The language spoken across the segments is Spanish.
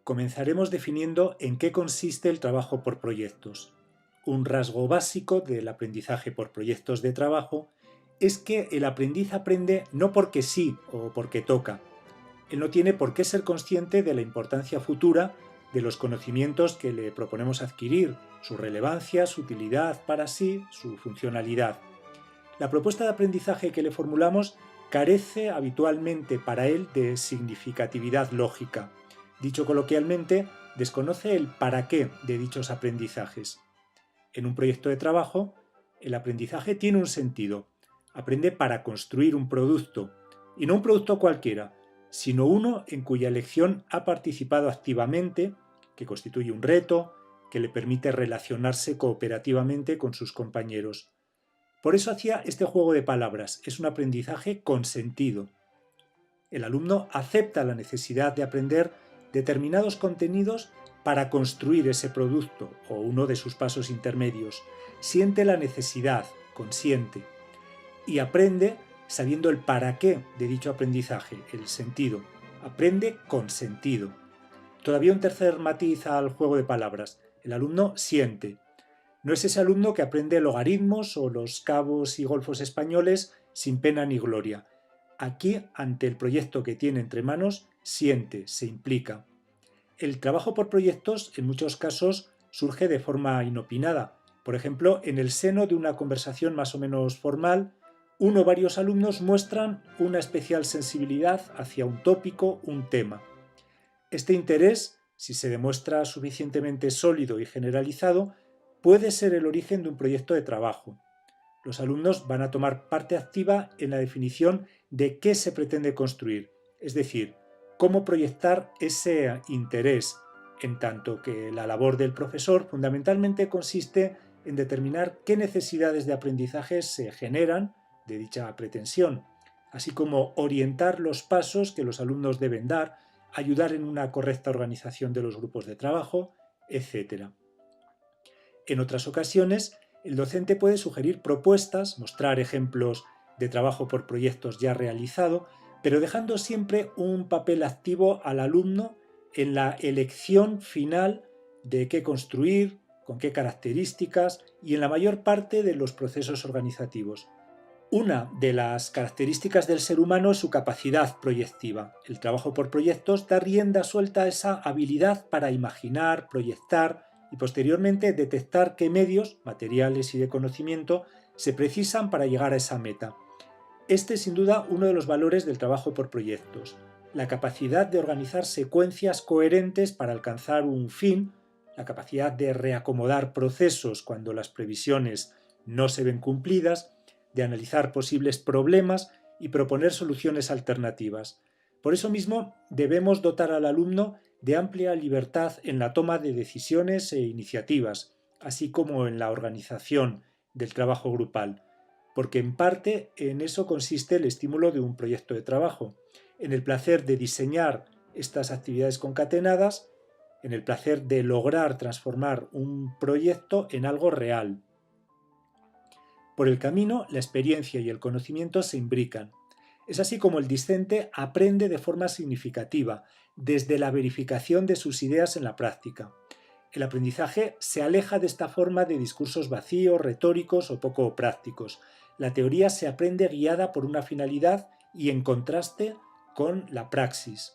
Comenzaremos definiendo en qué consiste el trabajo por proyectos. Un rasgo básico del aprendizaje por proyectos de trabajo es que el aprendiz aprende no porque sí o porque toca. Él no tiene por qué ser consciente de la importancia futura de los conocimientos que le proponemos adquirir, su relevancia, su utilidad para sí, su funcionalidad. La propuesta de aprendizaje que le formulamos carece habitualmente para él de significatividad lógica. Dicho coloquialmente, desconoce el para qué de dichos aprendizajes. En un proyecto de trabajo, el aprendizaje tiene un sentido. Aprende para construir un producto, y no un producto cualquiera, sino uno en cuya elección ha participado activamente, que constituye un reto, que le permite relacionarse cooperativamente con sus compañeros. Por eso hacía este juego de palabras, es un aprendizaje con sentido. El alumno acepta la necesidad de aprender determinados contenidos para construir ese producto o uno de sus pasos intermedios. Siente la necesidad, consciente, y aprende sabiendo el para qué de dicho aprendizaje, el sentido. Aprende con sentido. Todavía un tercer matiz al juego de palabras. El alumno siente. No es ese alumno que aprende logaritmos o los cabos y golfos españoles sin pena ni gloria. Aquí, ante el proyecto que tiene entre manos, siente, se implica. El trabajo por proyectos, en muchos casos, surge de forma inopinada. Por ejemplo, en el seno de una conversación más o menos formal, uno o varios alumnos muestran una especial sensibilidad hacia un tópico, un tema. Este interés, si se demuestra suficientemente sólido y generalizado, puede ser el origen de un proyecto de trabajo. Los alumnos van a tomar parte activa en la definición de qué se pretende construir, es decir, cómo proyectar ese interés, en tanto que la labor del profesor fundamentalmente consiste en determinar qué necesidades de aprendizaje se generan de dicha pretensión, así como orientar los pasos que los alumnos deben dar, ayudar en una correcta organización de los grupos de trabajo, etc. En otras ocasiones, el docente puede sugerir propuestas, mostrar ejemplos de trabajo por proyectos ya realizado, pero dejando siempre un papel activo al alumno en la elección final de qué construir, con qué características y en la mayor parte de los procesos organizativos. Una de las características del ser humano es su capacidad proyectiva. El trabajo por proyectos da rienda suelta a esa habilidad para imaginar, proyectar y posteriormente detectar qué medios, materiales y de conocimiento se precisan para llegar a esa meta. Este es sin duda uno de los valores del trabajo por proyectos, la capacidad de organizar secuencias coherentes para alcanzar un fin, la capacidad de reacomodar procesos cuando las previsiones no se ven cumplidas, de analizar posibles problemas y proponer soluciones alternativas. Por eso mismo debemos dotar al alumno de amplia libertad en la toma de decisiones e iniciativas, así como en la organización del trabajo grupal, porque en parte en eso consiste el estímulo de un proyecto de trabajo, en el placer de diseñar estas actividades concatenadas, en el placer de lograr transformar un proyecto en algo real. Por el camino, la experiencia y el conocimiento se imbrican. Es así como el discente aprende de forma significativa, desde la verificación de sus ideas en la práctica. El aprendizaje se aleja de esta forma de discursos vacíos, retóricos o poco prácticos. La teoría se aprende guiada por una finalidad y en contraste con la praxis.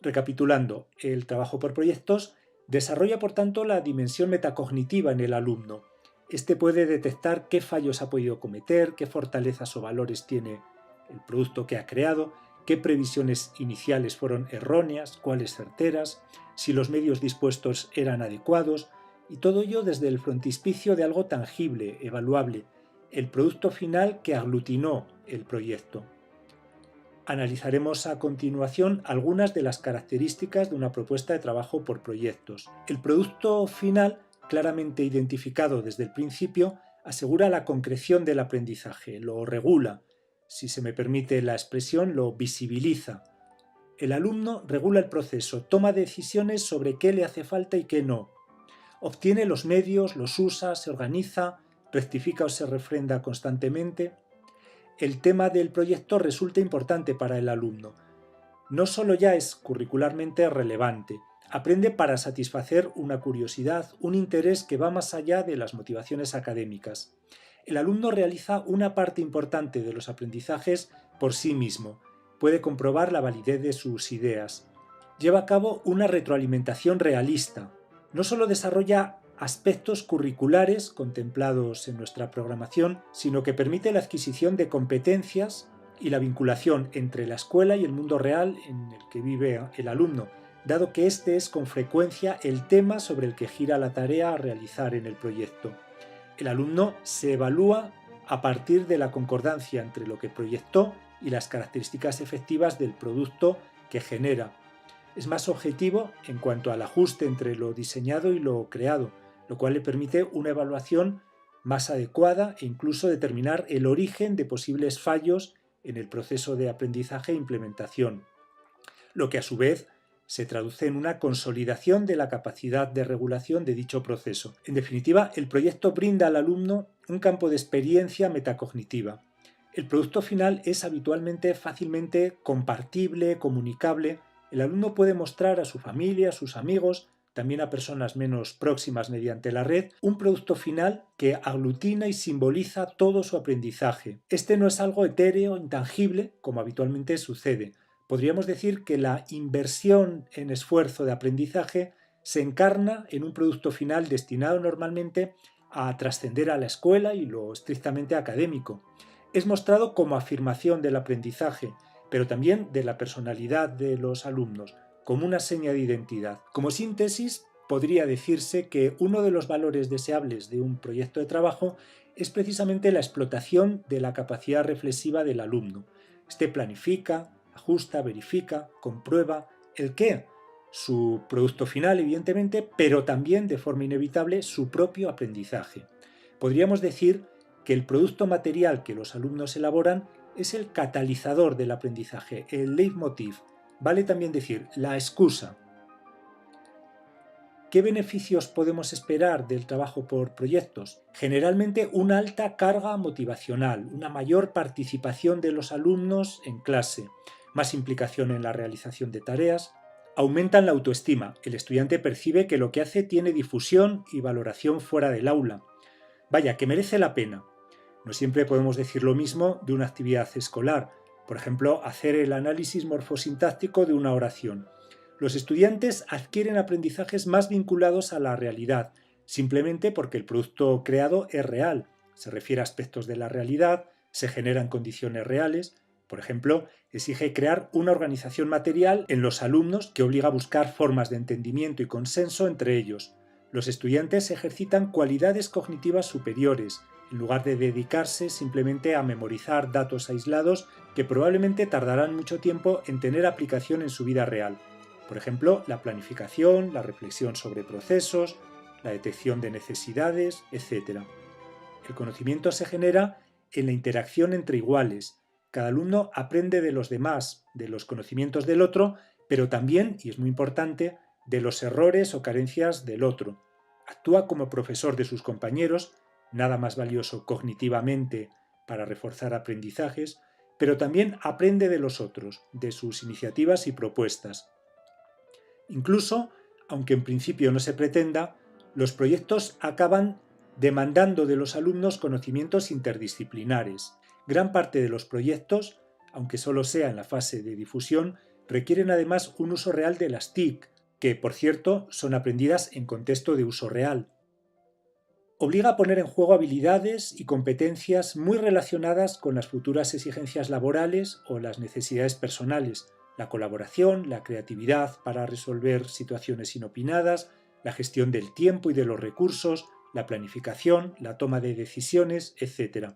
Recapitulando, el trabajo por proyectos desarrolla por tanto la dimensión metacognitiva en el alumno. Este puede detectar qué fallos ha podido cometer, qué fortalezas o valores tiene el producto que ha creado, qué previsiones iniciales fueron erróneas, cuáles certeras, si los medios dispuestos eran adecuados, y todo ello desde el frontispicio de algo tangible, evaluable, el producto final que aglutinó el proyecto. Analizaremos a continuación algunas de las características de una propuesta de trabajo por proyectos. El producto final, claramente identificado desde el principio, asegura la concreción del aprendizaje, lo regula, si se me permite la expresión, lo visibiliza. El alumno regula el proceso, toma decisiones sobre qué le hace falta y qué no. Obtiene los medios, los usa, se organiza, rectifica o se refrenda constantemente. El tema del proyecto resulta importante para el alumno. No solo ya es curricularmente relevante, Aprende para satisfacer una curiosidad, un interés que va más allá de las motivaciones académicas. El alumno realiza una parte importante de los aprendizajes por sí mismo, puede comprobar la validez de sus ideas. Lleva a cabo una retroalimentación realista. No solo desarrolla aspectos curriculares contemplados en nuestra programación, sino que permite la adquisición de competencias y la vinculación entre la escuela y el mundo real en el que vive el alumno, dado que este es con frecuencia el tema sobre el que gira la tarea a realizar en el proyecto. El alumno se evalúa a partir de la concordancia entre lo que proyectó y las características efectivas del producto que genera. Es más objetivo en cuanto al ajuste entre lo diseñado y lo creado, lo cual le permite una evaluación más adecuada e incluso determinar el origen de posibles fallos en el proceso de aprendizaje e implementación, lo que a su vez se traduce en una consolidación de la capacidad de regulación de dicho proceso. En definitiva, el proyecto brinda al alumno un campo de experiencia metacognitiva. El producto final es habitualmente fácilmente compartible, comunicable. El alumno puede mostrar a su familia, a sus amigos, también a personas menos próximas mediante la red, un producto final que aglutina y simboliza todo su aprendizaje. Este no es algo etéreo, intangible, como habitualmente sucede. Podríamos decir que la inversión en esfuerzo de aprendizaje se encarna en un producto final destinado normalmente a trascender a la escuela y lo estrictamente académico. Es mostrado como afirmación del aprendizaje, pero también de la personalidad de los alumnos, como una seña de identidad. Como síntesis, podría decirse que uno de los valores deseables de un proyecto de trabajo es precisamente la explotación de la capacidad reflexiva del alumno. Este planifica, ajusta, verifica, comprueba el qué, su producto final evidentemente, pero también de forma inevitable su propio aprendizaje. Podríamos decir que el producto material que los alumnos elaboran es el catalizador del aprendizaje, el leitmotiv, vale también decir la excusa. ¿Qué beneficios podemos esperar del trabajo por proyectos? Generalmente una alta carga motivacional, una mayor participación de los alumnos en clase, más implicación en la realización de tareas, aumentan la autoestima. El estudiante percibe que lo que hace tiene difusión y valoración fuera del aula. Vaya, que merece la pena. No siempre podemos decir lo mismo de una actividad escolar, por ejemplo, hacer el análisis morfosintáctico de una oración. Los estudiantes adquieren aprendizajes más vinculados a la realidad, simplemente porque el producto creado es real, se refiere a aspectos de la realidad, se generan condiciones reales. Por ejemplo, exige crear una organización material en los alumnos que obliga a buscar formas de entendimiento y consenso entre ellos. Los estudiantes ejercitan cualidades cognitivas superiores, en lugar de dedicarse simplemente a memorizar datos aislados que probablemente tardarán mucho tiempo en tener aplicación en su vida real. Por ejemplo, la planificación, la reflexión sobre procesos, la detección de necesidades, etc. El conocimiento se genera en la interacción entre iguales. Cada alumno aprende de los demás, de los conocimientos del otro, pero también, y es muy importante, de los errores o carencias del otro. Actúa como profesor de sus compañeros, nada más valioso cognitivamente para reforzar aprendizajes, pero también aprende de los otros, de sus iniciativas y propuestas. Incluso, aunque en principio no se pretenda, los proyectos acaban demandando de los alumnos conocimientos interdisciplinares. Gran parte de los proyectos, aunque solo sea en la fase de difusión, requieren además un uso real de las TIC, que, por cierto, son aprendidas en contexto de uso real. Obliga a poner en juego habilidades y competencias muy relacionadas con las futuras exigencias laborales o las necesidades personales, la colaboración, la creatividad para resolver situaciones inopinadas, la gestión del tiempo y de los recursos, la planificación, la toma de decisiones, etc.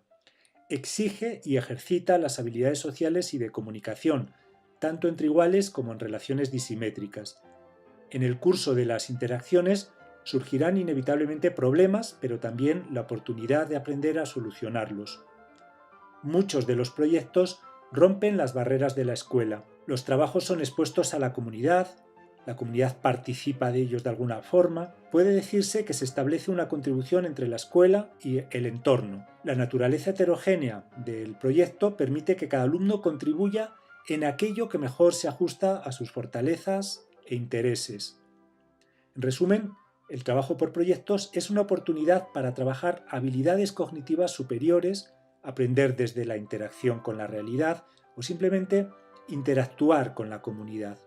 Exige y ejercita las habilidades sociales y de comunicación, tanto entre iguales como en relaciones disimétricas. En el curso de las interacciones surgirán inevitablemente problemas, pero también la oportunidad de aprender a solucionarlos. Muchos de los proyectos rompen las barreras de la escuela. Los trabajos son expuestos a la comunidad participa de ellos de alguna forma. Puede decirse que se establece una contribución entre la escuela y el entorno. La naturaleza heterogénea del proyecto permite que cada alumno contribuya en aquello que mejor se ajusta a sus fortalezas e intereses. En resumen, el trabajo por proyectos es una oportunidad para trabajar habilidades cognitivas superiores, aprender desde la interacción con la realidad o simplemente interactuar con la comunidad.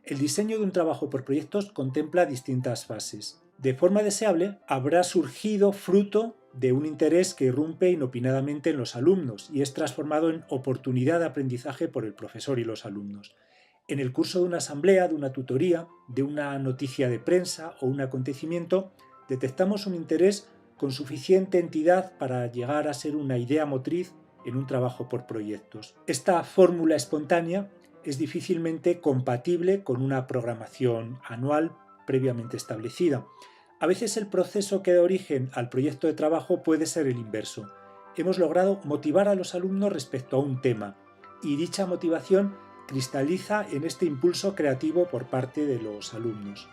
El diseño de un trabajo por proyectos contempla distintas fases. De forma deseable, habrá surgido fruto de un interés que irrumpe inopinadamente en los alumnos y es transformado en oportunidad de aprendizaje por el profesor y los alumnos. En el curso de una asamblea, de una tutoría, de una noticia de prensa o un acontecimiento, detectamos un interés con suficiente entidad para llegar a ser una idea motriz en un trabajo por proyectos. Esta fórmula espontánea es difícilmente compatible con una programación anual previamente establecida. A veces el proceso que da origen al proyecto de trabajo puede ser el inverso. Hemos logrado motivar a los alumnos respecto a un tema y dicha motivación cristaliza en este impulso creativo por parte de los alumnos.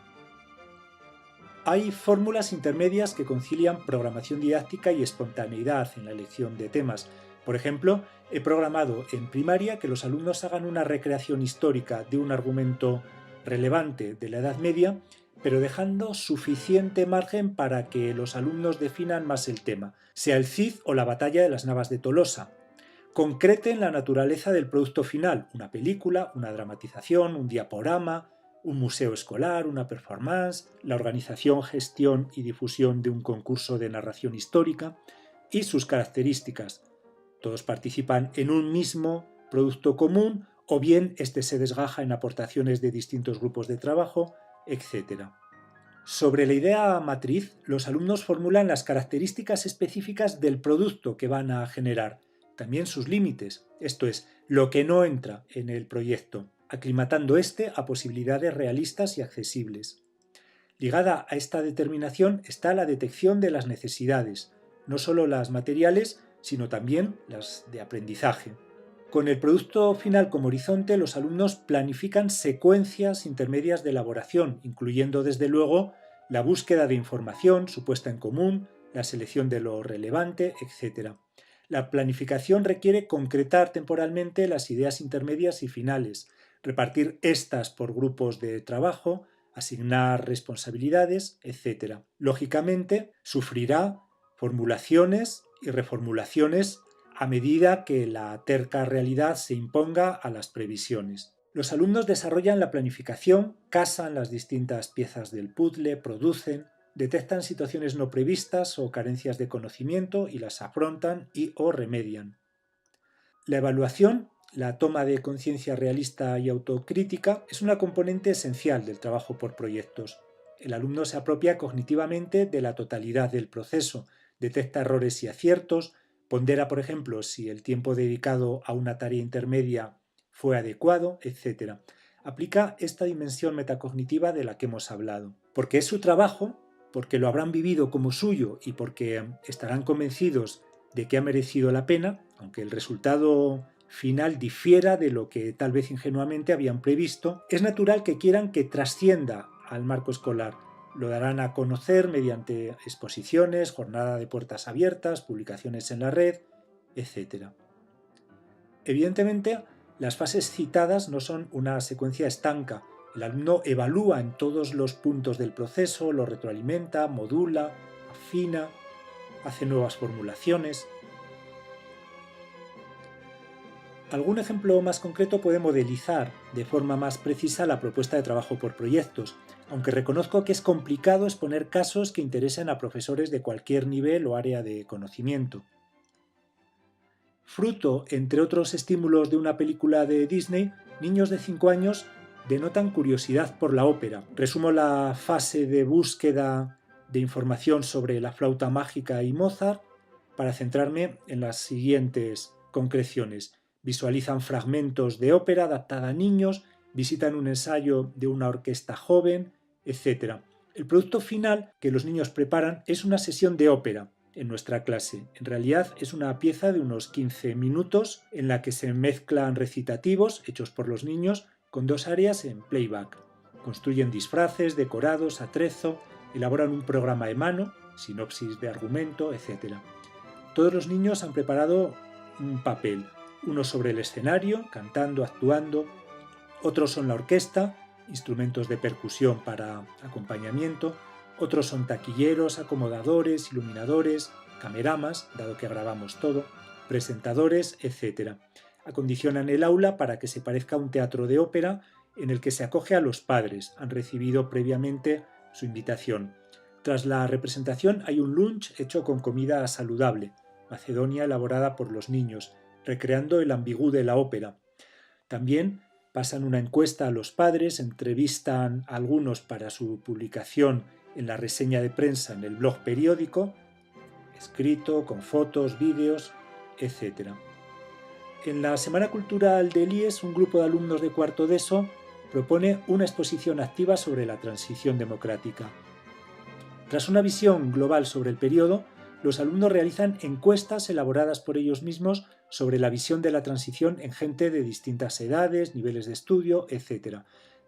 Hay fórmulas intermedias que concilian programación didáctica y espontaneidad en la elección de temas. Por ejemplo, he programado en primaria que los alumnos hagan una recreación histórica de un argumento relevante de la Edad Media, pero dejando suficiente margen para que los alumnos definan más el tema, sea el Cid o la batalla de las Navas de Tolosa. Concreten la naturaleza del producto final, una película, una dramatización, un diaporama, un museo escolar, una performance, la organización, gestión y difusión de un concurso de narración histórica y sus características. Todos participan en un mismo producto común o bien este se desgaja en aportaciones de distintos grupos de trabajo, etc. Sobre la idea matriz, los alumnos formulan las características específicas del producto que van a generar, también sus límites, esto es, lo que no entra en el proyecto, aclimatando este a posibilidades realistas y accesibles. Ligada a esta determinación está la detección de las necesidades, no solo las materiales, sino también las de aprendizaje. Con el producto final como horizonte, los alumnos planifican secuencias intermedias de elaboración, incluyendo desde luego la búsqueda de información, su puesta en común, la selección de lo relevante, etc. La planificación requiere concretar temporalmente las ideas intermedias y finales, repartir estas por grupos de trabajo, asignar responsabilidades, etc. Lógicamente, sufrirá formulaciones y reformulaciones a medida que la terca realidad se imponga a las previsiones. Los alumnos desarrollan la planificación, casan las distintas piezas del puzzle, producen, detectan situaciones no previstas o carencias de conocimiento y las afrontan o remedian. La evaluación, la toma de conciencia realista y autocrítica, es una componente esencial del trabajo por proyectos. El alumno se apropia cognitivamente de la totalidad del proceso, detecta errores y aciertos, pondera, por ejemplo, si el tiempo dedicado a una tarea intermedia fue adecuado, etc. Aplica esta dimensión metacognitiva de la que hemos hablado. Porque es su trabajo, porque lo habrán vivido como suyo y porque estarán convencidos de que ha merecido la pena, aunque el resultado final difiera de lo que tal vez ingenuamente habían previsto, es natural que quieran que trascienda al marco escolar. Lo darán a conocer mediante exposiciones, jornada de puertas abiertas, publicaciones en la red, etc. Evidentemente, las fases citadas no son una secuencia estanca. El alumno evalúa en todos los puntos del proceso, lo retroalimenta, modula, afina, hace nuevas formulaciones. Algún ejemplo más concreto puede modelizar de forma más precisa la propuesta de trabajo por proyectos, aunque reconozco que es complicado exponer casos que interesen a profesores de cualquier nivel o área de conocimiento. Fruto, entre otros estímulos de una película de Disney, niños de 5 años denotan curiosidad por la ópera. Resumo la fase de búsqueda de información sobre la flauta mágica y Mozart para centrarme en las siguientes concreciones. Visualizan fragmentos de ópera adaptada a niños, visitan un ensayo de una orquesta joven, etc. El producto final que los niños preparan es una sesión de ópera en nuestra clase. En realidad es una pieza de unos 15 minutos en la que se mezclan recitativos hechos por los niños con 2 áreas en playback. Construyen disfraces, decorados, atrezo, elaboran un programa de mano, sinopsis de argumento, etc. Todos los niños han preparado un papel, uno sobre el escenario, cantando, actuando, otros son la orquesta, instrumentos de percusión para acompañamiento, otros son taquilleros, acomodadores, iluminadores, cameramas, dado que grabamos todo, presentadores, etc. Acondicionan el aula para que se parezca a un teatro de ópera en el que se acoge a los padres, han recibido previamente su invitación. Tras la representación hay un lunch hecho con comida saludable, macedonia elaborada por los niños, recreando el ambigú de la ópera. También pasan una encuesta a los padres, entrevistan a algunos para su publicación en la reseña de prensa en el blog periódico, escrito, con fotos, vídeos, etc. En la Semana Cultural del IES, un grupo de alumnos de cuarto de ESO propone una exposición activa sobre la transición democrática. Tras una visión global sobre el periodo, los alumnos realizan encuestas elaboradas por ellos mismos sobre la visión de la transición en gente de distintas edades, niveles de estudio, etc.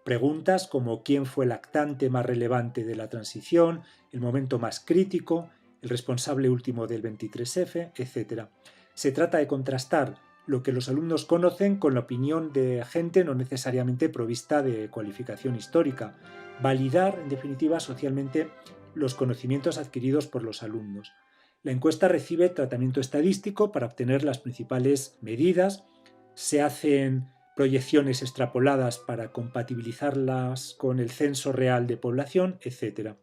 Preguntas como quién fue el actante más relevante de la transición, el momento más crítico, el responsable último del 23F, etc. Se trata de contrastar lo que los alumnos conocen con la opinión de gente no necesariamente provista de cualificación histórica, validar, en definitiva, socialmente los conocimientos adquiridos por los alumnos. La encuesta recibe tratamiento estadístico para obtener las principales medidas, se hacen proyecciones extrapoladas para compatibilizarlas con el censo real de población, etc.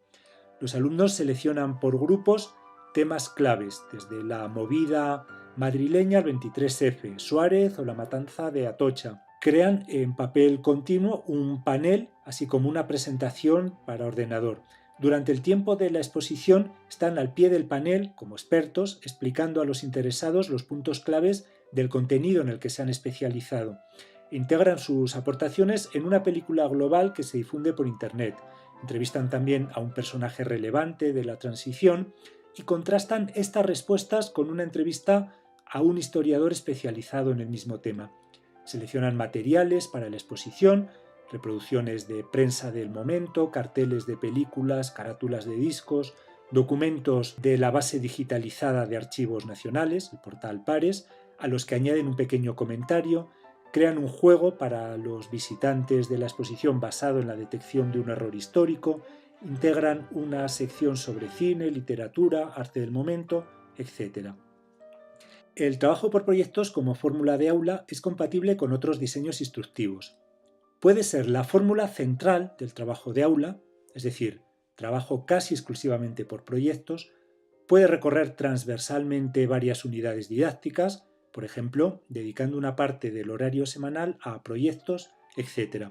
Los alumnos seleccionan por grupos temas claves, desde la movida madrileña al 23F, Suárez o la matanza de Atocha. Crean en papel continuo un panel, así como una presentación para ordenador. Durante el tiempo de la exposición están al pie del panel, como expertos, explicando a los interesados los puntos claves del contenido en el que se han especializado. Integran sus aportaciones en una película global que se difunde por Internet. Entrevistan también a un personaje relevante de la transición y contrastan estas respuestas con una entrevista a un historiador especializado en el mismo tema. Seleccionan materiales para la exposición, reproducciones de prensa del momento, carteles de películas, carátulas de discos, documentos de la base digitalizada de archivos nacionales, el portal Pares, a los que añaden un pequeño comentario, crean un juego para los visitantes de la exposición basado en la detección de un error histórico, integran una sección sobre cine, literatura, arte del momento, etc. El trabajo por proyectos como fórmula de aula es compatible con otros diseños instructivos. Puede ser la fórmula central del trabajo de aula, es decir, trabajo casi exclusivamente por proyectos, puede recorrer transversalmente varias unidades didácticas, por ejemplo, dedicando una parte del horario semanal a proyectos, etc.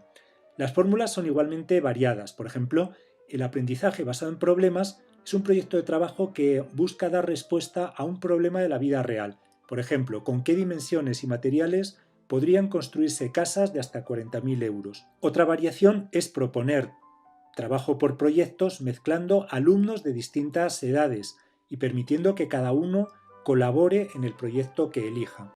Las fórmulas son igualmente variadas, por ejemplo, el aprendizaje basado en problemas es un proyecto de trabajo que busca dar respuesta a un problema de la vida real, por ejemplo, con qué dimensiones y materiales podrían construirse casas de hasta 40.000 euros. Otra variación es proponer trabajo por proyectos mezclando alumnos de distintas edades y permitiendo que cada uno colabore en el proyecto que elija.